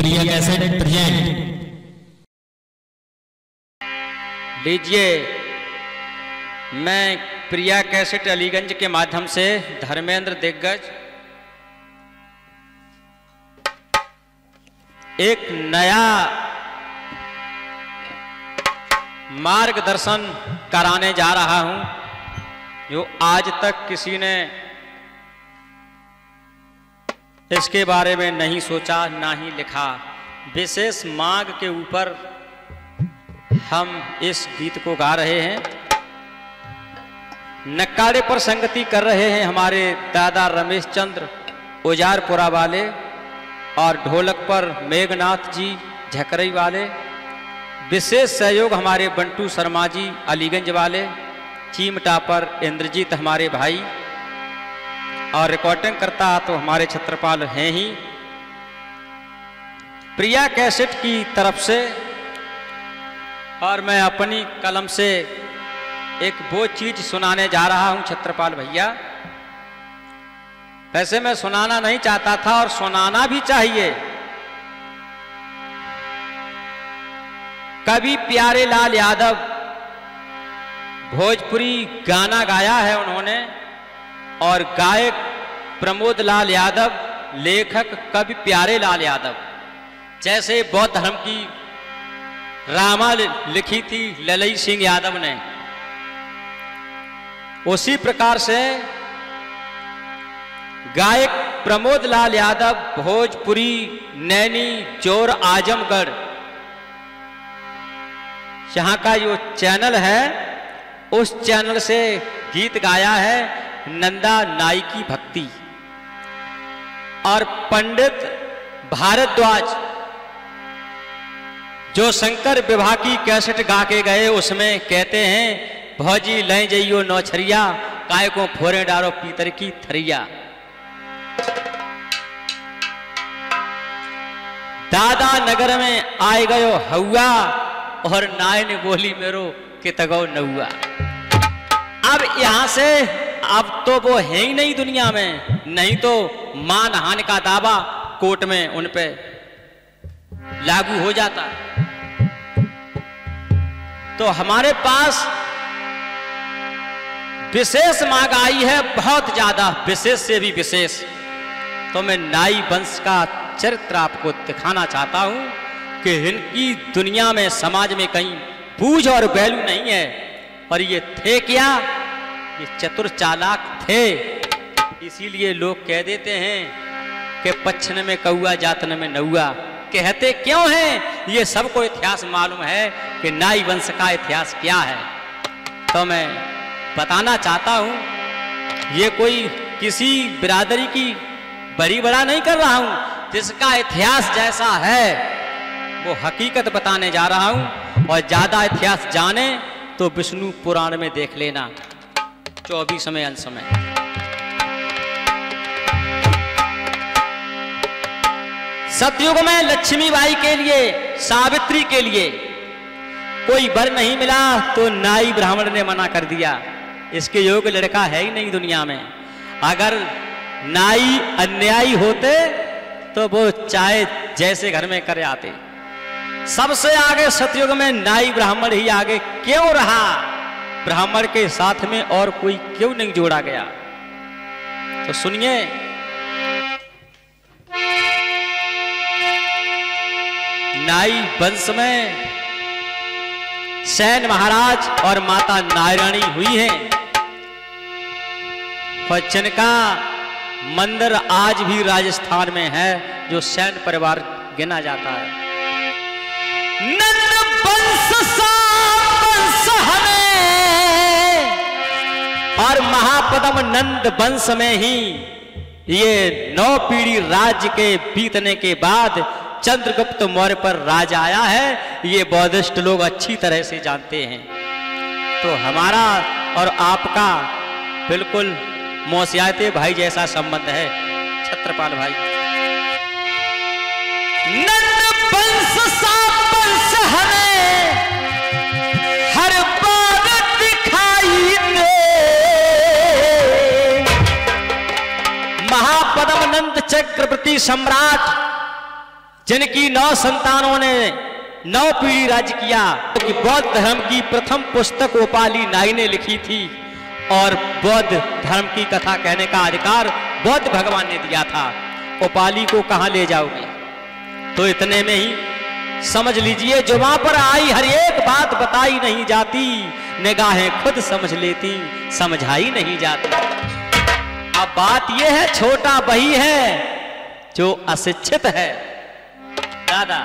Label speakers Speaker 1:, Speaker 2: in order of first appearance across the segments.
Speaker 1: प्रिया cassette present.
Speaker 2: लीजिए, मैं प्रिया cassette Aliganj के माध्यम से धर्मेंद्र दिग्गज एक नया मार्गदर्शन कराने जा रहा हूं, जो आज तक किसी ने इसके बारे में नहीं सोचा, ना ही लिखा। विशेष मांग के ऊपर हम इस गीत को गा रहे हैं। नक्कारे पर संगति कर रहे हैं हमारे दादा रमेश चंद्र उजारपुरा वाले, और ढोलक पर मेघनाथ जी झकरई वाले। विशेष सहयोग हमारे बंटू शर्मा जी अलीगंज वाले, चीमटा पर इंद्रजीत हमारे भाई, और रिकॉर्डिंग करता तो हमारे छत्रपाल हैं ही। प्रिया कैसेट की तरफ से और मैं अपनी कलम से एक वो चीज सुनाने जा रहा हूं छत्रपाल भैया। वैसे मैं सुनाना नहीं चाहता था और सुनाना भी चाहिए। कवि प्यारे लाल यादव भोजपुरी गाना गाया है उन्होंने, और गायक प्रमोद लाल यादव, लेखक कवि प्यारे लाल यादव। जैसे बौद्ध धर्म की रामा लिखी थी ललई सिंह यादव ने, उसी प्रकार से गायक प्रमोद लाल यादव भोजपुरी नैनी जोर आजमगढ़ यहाँ का जो चैनल है, उस चैनल से गीत गाया है नंदा नाई की भक्ति। और पंडित भारद्वाज जो शंकर विवाह की कैसेट गा के गए, उसमें कहते हैं भौजी ले जइयो नौछरिया, काय को फोरे डारो पीतर की थरिया। दादा नगर में आए गयो हौआ, और नाय ने बोली मेरो के तगो नौआ। अब यहां से अब तो वो है ही नहीं दुनिया में, नहीं तो मानहान का दावा कोर्ट में उन पे लागू हो जाता। तो हमारे पास विशेष मांग आई है, बहुत ज्यादा, विशेष से भी विशेष। तो मैं नाई वंश का चरित्र आपको दिखाना चाहता हूं कि इनकी दुनिया में, समाज में कहीं बूझ और वैल्यू नहीं है। और ये थे क्या? ये चतुर चालाक थे। इसीलिए लोग कह देते हैं कि पच्छन में कौआ जातन में नौआ। कहते क्यों हैं? ये सबको इतिहास मालूम है कि नाई वंश का इतिहास क्या है। तो मैं बताना चाहता हूं, ये कोई किसी बिरादरी की बड़ी बड़ा नहीं कर रहा हूं। जिसका इतिहास जैसा है वो हकीकत बताने जा रहा हूं। और ज्यादा इतिहास जाने तो विष्णु पुराण में देख लेना 24वें अंश में। सतयुग में लक्ष्मीबाई के लिए, सावित्री के लिए कोई वर नहीं मिला तो नाई ब्राह्मण ने मना कर दिया। इसके योग्य लड़का है ही नहीं दुनिया में। अगर नाई अन्यायी होते तो वो चाहे जैसे घर में करे आते। सबसे आगे सतयुग में नाई ब्राह्मण ही आगे क्यों रहा? ब्राह्मण के साथ में और कोई क्यों नहीं जोड़ा गया? तो सुनिए, नाई वंश में सैन महाराज और माता नारायणी हुई हैं, और जिनका मंदिर आज भी राजस्थान में है, जो सैन परिवार गिना जाता है। नंद वंश सा वंश हमें, और महापदम नंद वंश में ही ये 9 पीढ़ी राज्य के बीतने के बाद चंद्रगुप्त मौर्य पर राज आया है। ये बौद्धिस्ट लोग अच्छी तरह से जानते हैं। तो हमारा और आपका बिल्कुल मौसियाते भाई जैसा संबंध है छत्रपाल भाई। नंद वंश सा वंश हमें हर बार दिखाई दे, महापद्म नंद चक्रवर्ती सम्राट जिनकी 9 संतानों ने 9 पीढ़ी राज्य किया, कि बौद्ध धर्म की प्रथम पुस्तक ओपाली नाई ने लिखी थी और बौद्ध धर्म की कथा कहने का अधिकार बौद्ध भगवान ने दिया था। ओपाली को कहां ले जाओगे? तो इतने में ही समझ लीजिए, जुबां पर आई हर एक बात बताई नहीं जाती, निगाहें खुद समझ लेती समझाई नहीं जाती। अब बात यह है, छोटा वही है जो अशिक्षित है। दादा,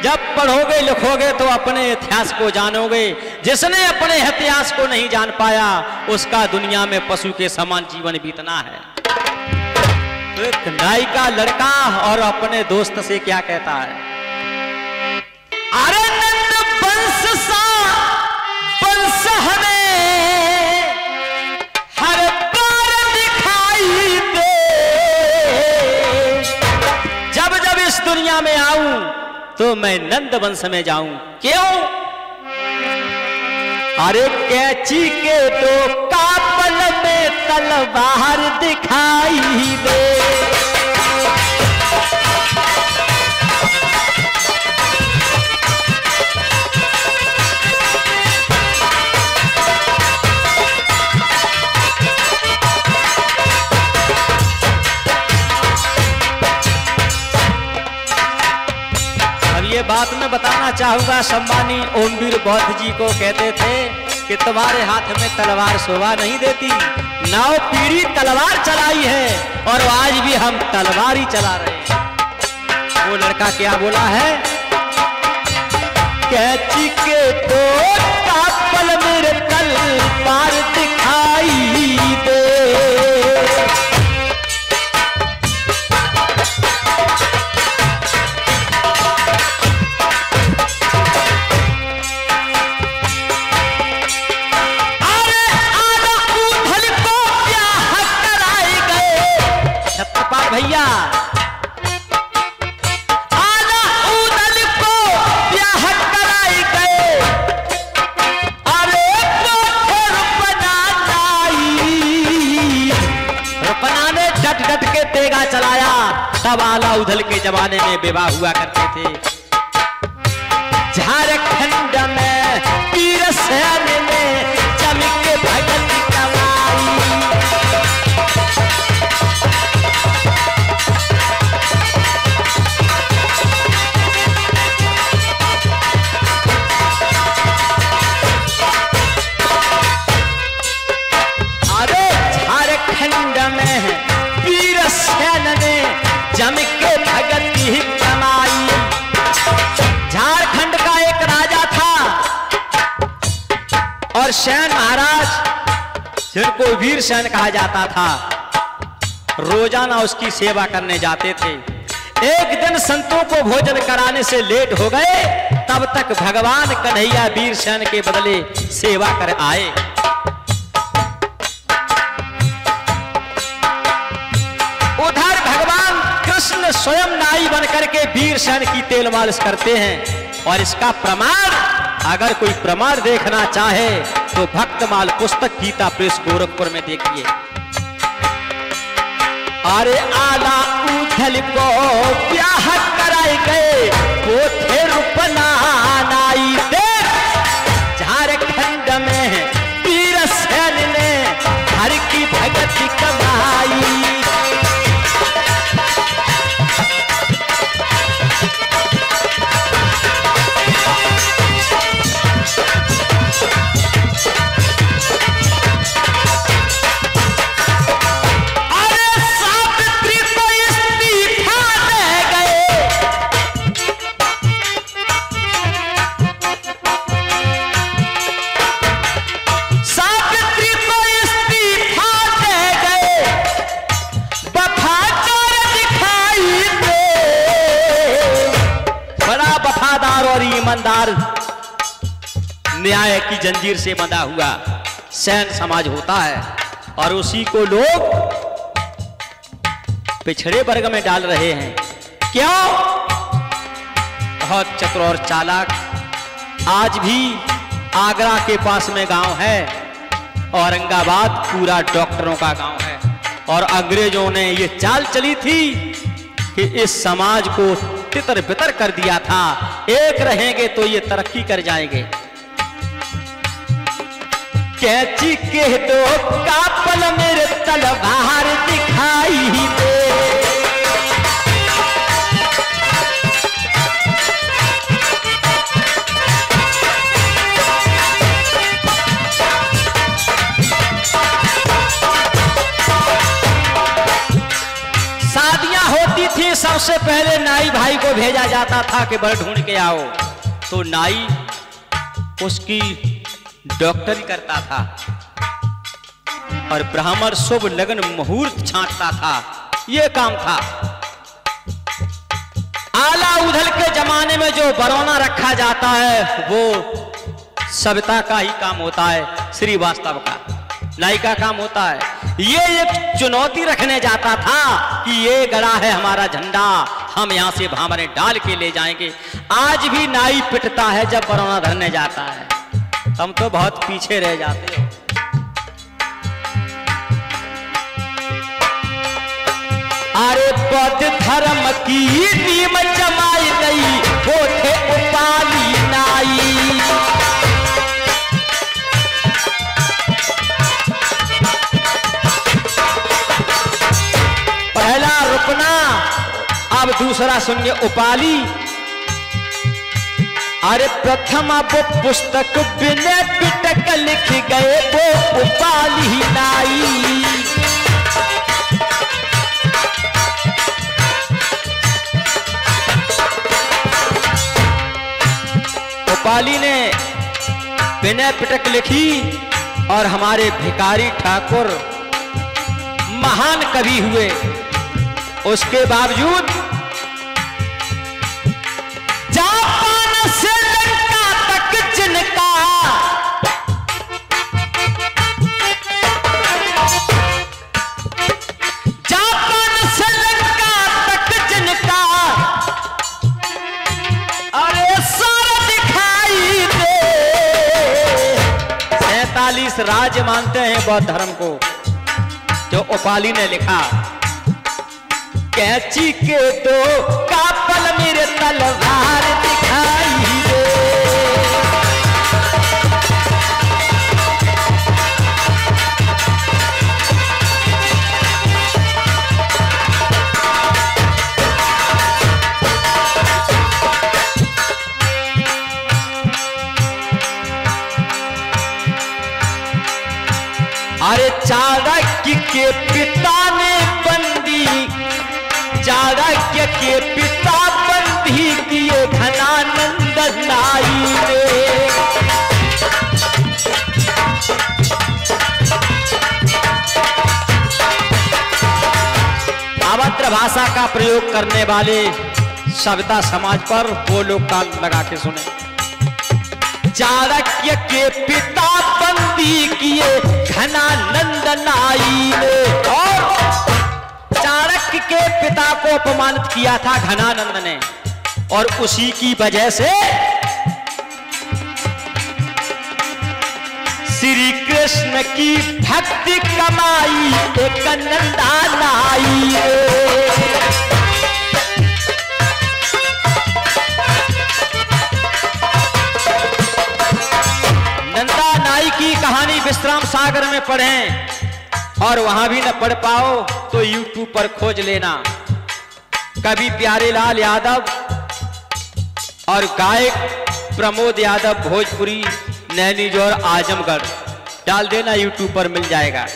Speaker 2: जब पढ़ोगे लिखोगे तो अपने इतिहास को जानोगे। जिसने अपने इतिहास को नहीं जान पाया उसका दुनिया में पशु के समान जीवन बीतना है। तो एक नाई का लड़का और अपने दोस्त से क्या कहता है, अरे नंद वंश सा वंश हमें हर बार दिखाई दे। जब जब इस दुनिया में आऊं तो मैं नंद वंश में जाऊं। क्यों? अरे कैची के तो कापल में तलवार दिखाई दे। ये बात मैं बताना चाहूंगा, सम्मानी ओमवीर बौद्ध जी को कहते थे कि तुम्हारे हाथ में तलवार शोभा नहीं देती। 9 पीढ़ी तलवार चलाई है और आज भी हम तलवार ही चला रहे हैं। वो लड़का क्या बोला है, कैची के तो कापल मेरे तलवार दिखाई दे। भैया आना उदल को ब्याह कराई गए। अरे रुपना ने डट डट के तेगा चलाया। तब आला उदल के जमाने में विवाह हुआ करते थे। झारखंड में पीर सैन ने चमक के भगत कमाई। जम के भगत की कमाई। झारखंड का एक राजा था और सैन महाराज, जिनको वीर सैन कहा जाता था, रोजाना उसकी सेवा करने जाते थे। एक दिन संतों को भोजन कराने से लेट हो गए, तब तक भगवान कन्हैया वीर सैन के बदले सेवा कर आए। उधर भगवान कृष्ण स्वयं नाई बनकर के वीर सैन की तेल मालिश करते हैं। और इसका प्रमाण, अगर कोई प्रमाण देखना चाहे तो भक्तमाल पुस्तक गीता प्रेस गोरखपुर में देखिए। अरे आला उथल को ब्याह कराए गए, वो थे रुपना नाई दे। झारखंड में वीर सैन ने हर की भगत कमाई। ईमानदार न्याय की जंजीर से बंधा हुआ सैन समाज होता है और उसी को लोग पिछड़े वर्ग में डाल रहे हैं। क्यों? बहुत चतुर और चालाक। आज भी आगरा के पास में गांव है, औरंगाबाद पूरा डॉक्टरों का गांव है। और अंग्रेजों ने ये चाल चली थी कि इस समाज को तितर बितर कर दिया था, एक रहेंगे तो ये तरक्की कर जाएंगे। कैंची के दो कापल मेरे तलवार दिखाई दे। सबसे पहले नाई भाई को भेजा जाता था कि बर ढूंढ के आओ, तो नाई उसकी डॉक्टरी करता था और ब्राह्मण शुभ लगन मुहूर्त छांटता था, ये काम था। आला उधल के जमाने में जो बरौना रखा जाता है वो सविता का ही काम होता है, श्रीवास्तव का, नाई का काम होता है। ये एक चुनौती रखने जाता था कि ये गड़ा है हमारा झंडा, हम यहां से भामरे डाल के ले जाएंगे। आज भी नाई पिटता है जब बरौना धरने जाता है, तुम तो बहुत पीछे रह जाते हो। अरे बौद्ध धर्म की नीम जमाई गई, वो थे उपाली नाई। पहला रुपना, अब दूसरा सुनिए उपाली। अरे प्रथम वो पुस्तक बिना पिटक लिख गए वो उपाली नाई। उपाली ने बिना पिटक लिखी और हमारे भिखारी ठाकुर महान कवि हुए। उसके बावजूद जापान से लंका तक जिनका जापान से लंका तक जिनका अरे सारा दिखाई दे। 47 राज्य मानते हैं बौद्ध धर्म को, जो उपाली ने लिखा। कैंची के दो कापल मेरे तलवार दिखाई दे। अरे चाणक्य के पिता ने बंदी, चाणक्य के पिता बंदी किए घनानंद नाई ने। अभद्र भाषा का प्रयोग करने वाले सविता समाज पर वो लोग कान लगा के सुने। चाणक्य के पिता बंदी किए घनानंद नाई ने, और चाणक्य के पिता को अपमानित किया था घनानंद ने, और उसी की वजह से श्री कृष्ण की भक्ति कमाई एक नंदा नाई। नंदा नाई की कहानी विश्राम सागर में पढ़ें, और वहां भी न पढ़ पाओ तो YouTube पर खोज लेना। कवि प्यारेलाल यादव और गायक प्रमोद यादव भोजपुरी, नैनीजोर, आजमगढ़ डाल देना, YouTube पर मिल जाएगा।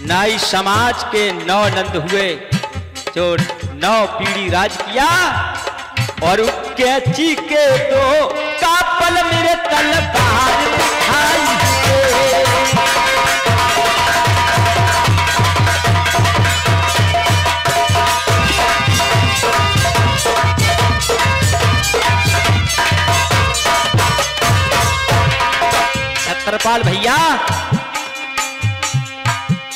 Speaker 2: नाई समाज के 9 नंद हुए, जो 9 पीढ़ी राज किया, और कैंची के दो कापल मेरे तलवार दिखाई दे। छत्रपाल भैया,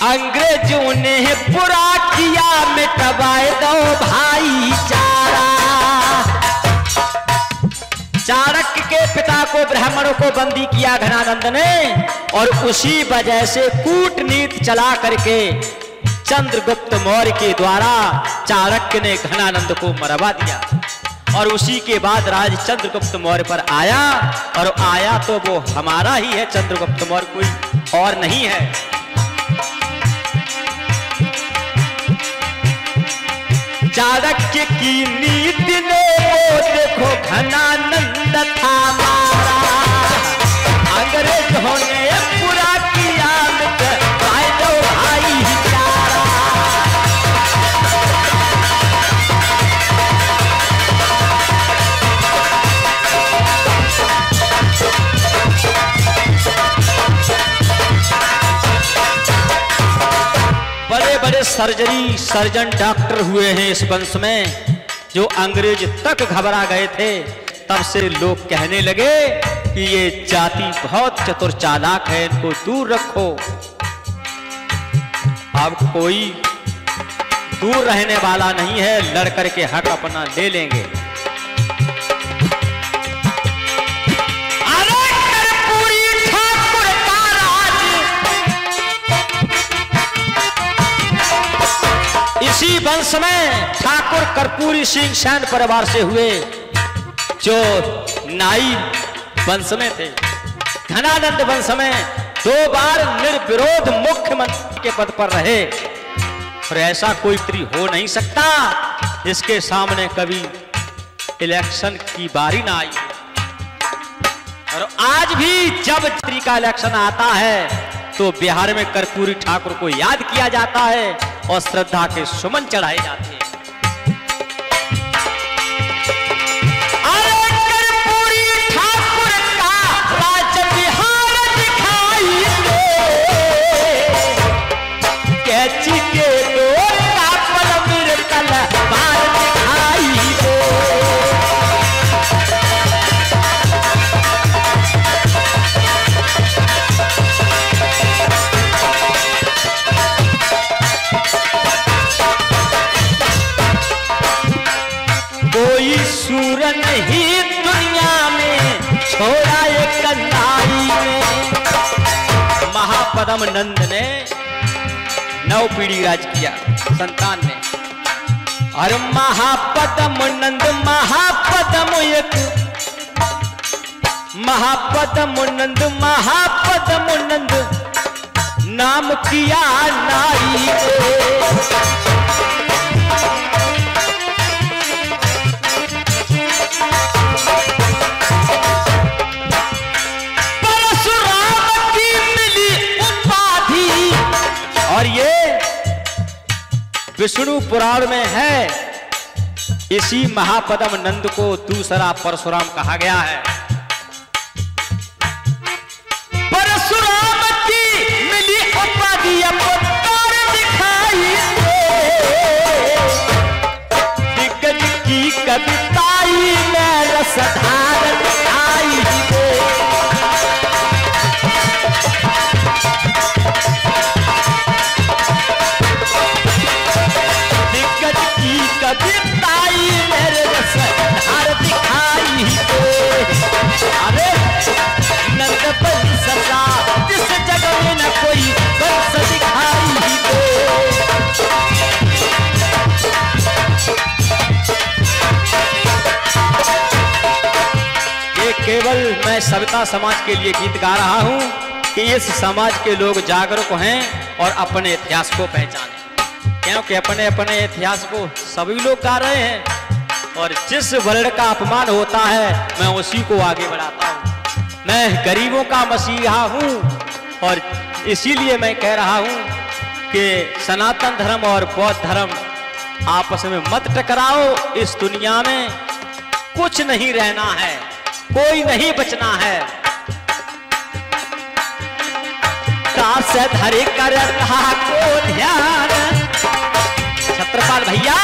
Speaker 2: अंग्रेजों ने बुरा किया, मिटवाए दो भाईचारा। को ब्राह्मणों को बंदी किया घनानंद ने, और उसी वजह से कूटनीति चला करके चंद्रगुप्त मौर्य के द्वारा चाणक्य ने घनानंद को मरवा दिया। और उसी के बाद राज चंद्रगुप्त मौर्य पर आया, और आया तो वो हमारा ही है, चंद्रगुप्त मौर्य कोई और नहीं है। चाणक्य की नीति ने वो देखो घनानंद था मारा, अंग्रेजों ने पूरा किया मित्र दो भाई चारा। बड़े बड़े सर्जन डॉक्टर हुए हैं इस वंश में, जो अंग्रेज तक घबरा गए थे। तब से लोग कहने लगे कि ये जाति बहुत चतुर चालाक है, इनको दूर रखो। अब कोई दूर रहने वाला नहीं है, लड़ करके हक अपना ले लेंगे। इसी वंश में ठाकुर कर्पूरी सिंह सैन परिवार से हुए, जो नाई वंश में थे। घनानंद वंश में 2 बार निर्विरोध मुख्यमंत्री के पद पर रहे, और ऐसा कोई स्त्री हो नहीं सकता जिसके सामने कभी इलेक्शन की बारी ना आई। और आज भी जब स्त्री का इलेक्शन आता है तो बिहार में कर्पूरी ठाकुर को याद किया जाता है और श्रद्धा के सुमन चढ़ाए जाते हैं। अरे कर्पूरी ठाकुर का राज बिहार दिखाई दे, कैची के डोर का पलमिर तलवार दिखाई दे। कोई सूर नहीं दुनिया में छोड़ा एक कन्नाई में। महापद्म नंद ने 9 पीढ़ी राज किया संतान ने। और महापद्म नंद महापद्म नंद नाम किया नारी और ये विष्णु पुराण में है। इसी महापद्म नंद को दूसरा परशुराम कहा गया है। परशुराम की मिली उपाधि अवतार दिखाई दे, दिग्गज की कविताई में रसधार दिखाई दे। कविताई मेरे रसधार दिखाई दे। अरे नंद बंस सा जिस जग में न कोई बंस दिखाई दे। ये केवल मैं सविता समाज के लिए गीत गा रहा हूं कि इस समाज के लोग जागरूक हैं और अपने इतिहास को पहचानें, क्योंकि अपने अपने इतिहास को सभी लोग गा रहे हैं। और जिस वर्ण का अपमान होता है मैं उसी को आगे बढ़ाता हूँ। मैं गरीबों का मसीहा हूँ, और इसीलिए मैं कह रहा हूँ कि सनातन धर्म और बौद्ध धर्म आपस में मत टकराओ। इस दुनिया में कुछ नहीं रहना है, कोई नहीं बचना है। दास धरे कर रहा को ध्यान, छत्रपाल भैया